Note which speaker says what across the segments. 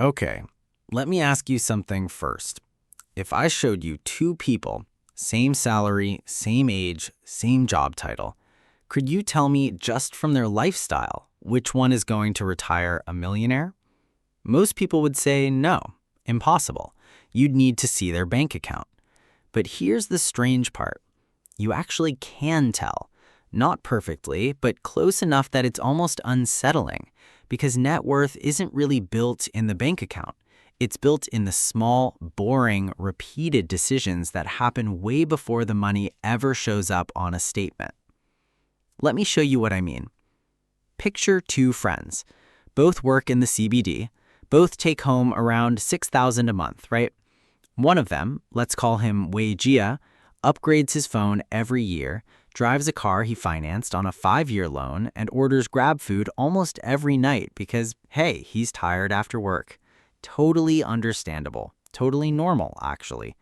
Speaker 1: Okay, let me ask you something first. If I showed you two people, same salary, same age, same job title, could you tell me just from their lifestyle which one is going to retire a millionaire? Most people would say no, impossible. You'd need to see their bank account. But here's the strange part. You actually can tell. Not perfectly, but close enough that it's almost unsettling, because net worth isn't really built in the bank account. It's built in the small, boring, repeated decisions that happen way before the money ever shows up on a statement. Let me show you what I mean. Picture two friends. Both work in the CBD. Both take home around $6,000 a month, right? One of them, let's call him Wei Jia, upgrades his phone every year, drives a car he financed on a 5-year loan, and orders Grab food almost every night because, hey, he's tired after work. Totally understandable. Totally normal, actually.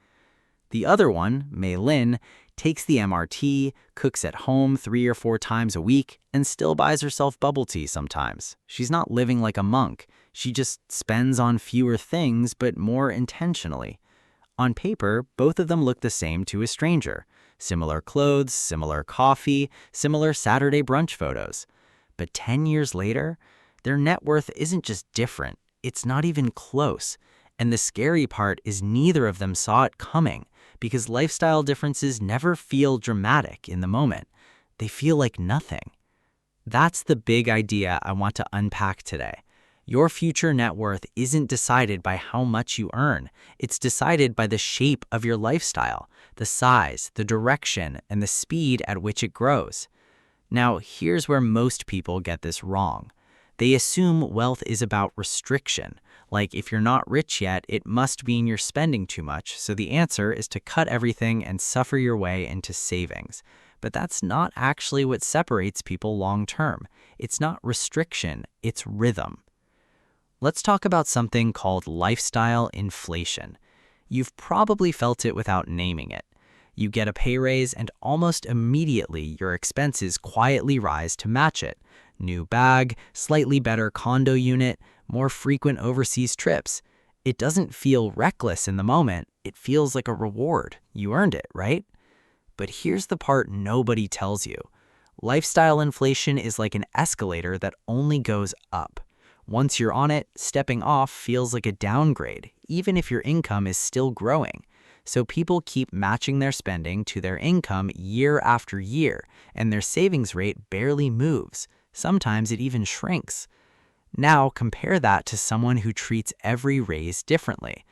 Speaker 1: The other one, Mei Lin, takes the MRT, cooks at home 3 or 4 times a week, and still buys herself bubble tea sometimes. She's not living like a monk. She just spends on fewer things, but more intentionally. On paper, both of them look the same to a stranger. Similar clothes, similar coffee, similar Saturday brunch photos. But 10 years later, their net worth isn't just different. It's not even close. And the scary part is neither of them saw it coming, because lifestyle differences never feel dramatic in the moment. They feel like nothing. That's the big idea I want to unpack today. Your future net worth isn't decided by how much you earn. It's decided by the shape of your lifestyle, the size, the direction, and the speed at which it grows. Now, here's where most people get this wrong. They assume wealth is about restriction. Like if you're not rich yet, it must mean you're spending too much, so the answer is to cut everything and suffer your way into savings. But that's not actually what separates people long term. It's not restriction, it's rhythm. Let's talk about something called lifestyle inflation. You've probably felt it without naming it. You get a pay raise and almost immediately your expenses quietly rise to match it. New bag, slightly better condo unit, more frequent overseas trips. It doesn't feel reckless in the moment. It feels like a reward. You earned it, right? But here's the part nobody tells you. Lifestyle inflation is like an escalator that only goes up. Once you're on it, stepping off feels like a downgrade, even if your income is still growing. So people keep matching their spending to their income year after year, and their savings rate barely moves. Sometimes it even shrinks. Now compare that to someone who treats every raise differently.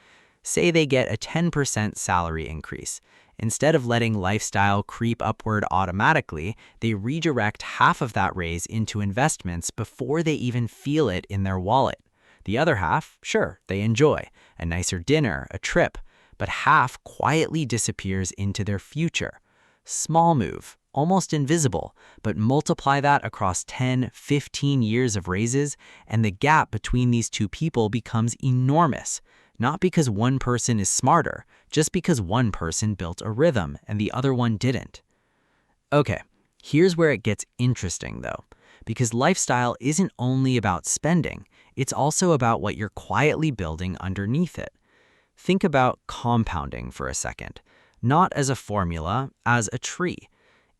Speaker 1: Say they get a 10% salary increase. Instead of letting lifestyle creep upward automatically, they redirect half of that raise into investments before they even feel it in their wallet. The other half, sure, they enjoy a nicer dinner, a trip, but half quietly disappears into their future. Small move, almost invisible, but multiply that across 10, 15 years of raises, and the gap between these two people becomes enormous. Not because one person is smarter, just because one person built a rhythm and the other one didn't. Okay, here's where it gets interesting though, because lifestyle isn't only about spending, it's also about what you're quietly building underneath it. Think about compounding for a second, not as a formula, as a tree.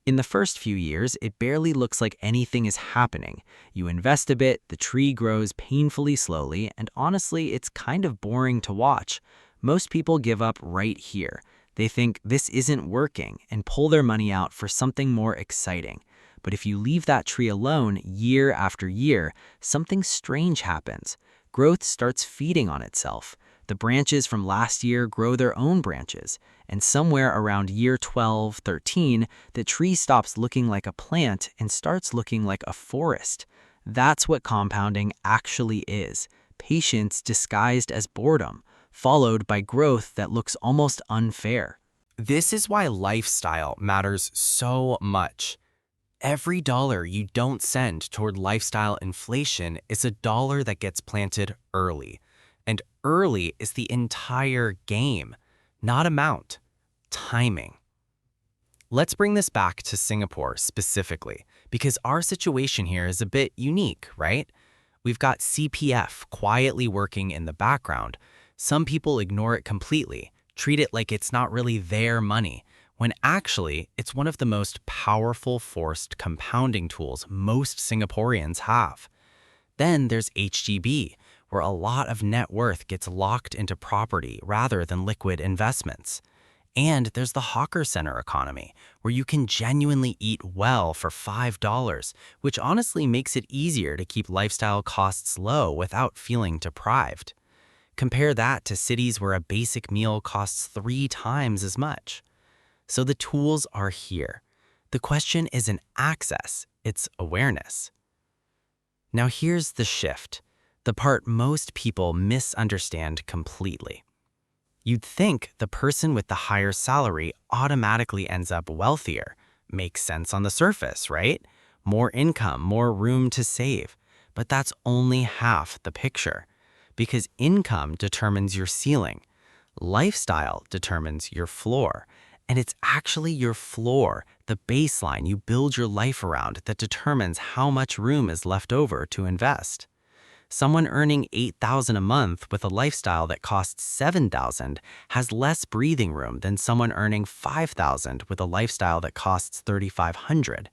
Speaker 1: In the first few years, it barely looks like anything is happening. You invest a bit, the tree grows painfully slowly, and honestly, it's kind of boring to watch. Most people give up right here. They think this isn't working and pull their money out for something more exciting. But if you leave that tree alone year after year, something strange happens. Growth starts feeding on itself. The branches from last year grow their own branches, and somewhere around year 12, 13, the tree stops looking like a plant and starts looking like a forest. That's what compounding actually is. Patience disguised as boredom, followed by growth that looks almost unfair. This is why lifestyle matters so much. Every dollar you don't send toward lifestyle inflation is a dollar that gets planted early. And early is the entire game, not amount, timing. Let's bring this back to Singapore specifically, because our situation here is a bit unique, right? We've got CPF quietly working in the background. Some people ignore it completely, treat it like it's not really their money, when actually it's one of the most powerful forced compounding tools most Singaporeans have. Then there's HGB, where a lot of net worth gets locked into property rather than liquid investments. And there's the hawker center economy, where you can genuinely eat well for $5, which honestly makes it easier to keep lifestyle costs low without feeling deprived. Compare that to cities where a basic meal costs 3 times as much. So the tools are here. The question isn't access, it's awareness. Now here's the shift, the part most people misunderstand completely. You'd think the person with the higher salary automatically ends up wealthier. Makes sense on the surface, right? More income, more room to save. But that's only half the picture. Because income determines your ceiling. Lifestyle determines your floor. And it's actually your floor, the baseline you build your life around, that determines how much room is left over to invest. Someone earning $8,000 a month with a lifestyle that costs $7,000 has less breathing room than someone earning $5,000 with a lifestyle that costs $3,500.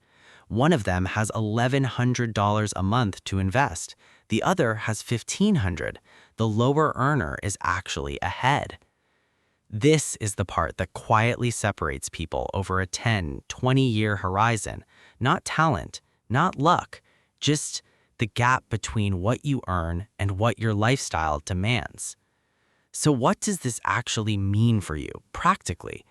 Speaker 1: One of them has $1,100 a month to invest. The other has $1,500. The lower earner is actually ahead. This is the part that quietly separates people over a 10, 20-year horizon. Not talent, not luck, just the gap between what you earn and what your lifestyle demands. So what does this actually mean for you, practically?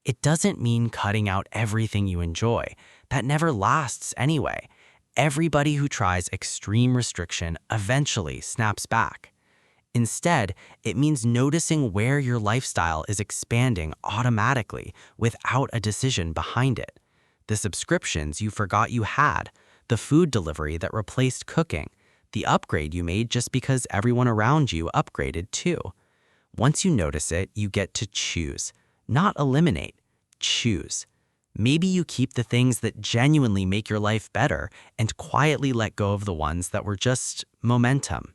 Speaker 1: It doesn't mean cutting out everything you enjoy. That never lasts anyway. Everybody who tries extreme restriction eventually snaps back. Instead, it means noticing where your lifestyle is expanding automatically without a decision behind it. The subscriptions you forgot you had, the food delivery that replaced cooking, the upgrade you made just because everyone around you upgraded too. Once you notice it, you get to choose. Not eliminate, choose. Maybe you keep the things that genuinely make your life better and quietly let go of the ones that were just momentum.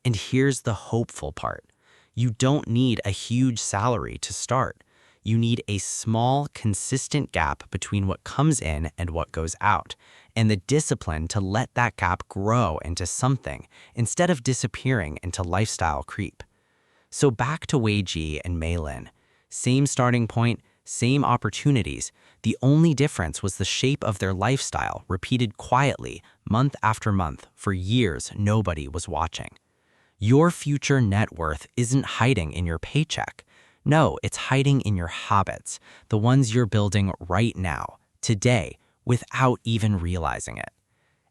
Speaker 1: And here's the hopeful part. You don't need a huge salary to start. You need a small, consistent gap between what comes in and what goes out, and the discipline to let that gap grow into something instead of disappearing into lifestyle creep. So back to Wei Ji and Mei Lin. Same starting point, same opportunities. The only difference was the shape of their lifestyle, repeated quietly, month after month, for years nobody was watching. Your future net worth isn't hiding in your paycheck. No, it's hiding in your habits, the ones you're building right now, today, without even realizing it.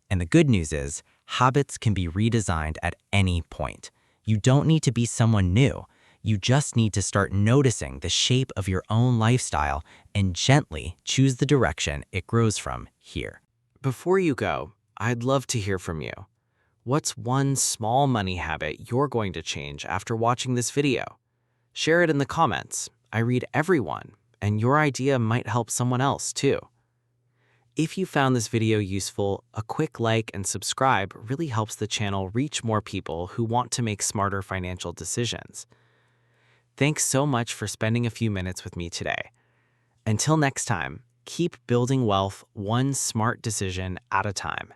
Speaker 1: And the good news is, habits can be redesigned at any point. You don't need to be someone new. You just need to start noticing the shape of your own lifestyle and gently choose the direction it grows from here. Before you go, I'd love to hear from you. What's one small money habit you're going to change after watching this video? Share it in the comments. I read everyone, and your idea might help someone else too. If you found this video useful, a quick like and subscribe really helps the channel reach more people who want to make smarter financial decisions. Thanks so much for spending a few minutes with me today. Until next time, keep building wealth one smart decision at a time.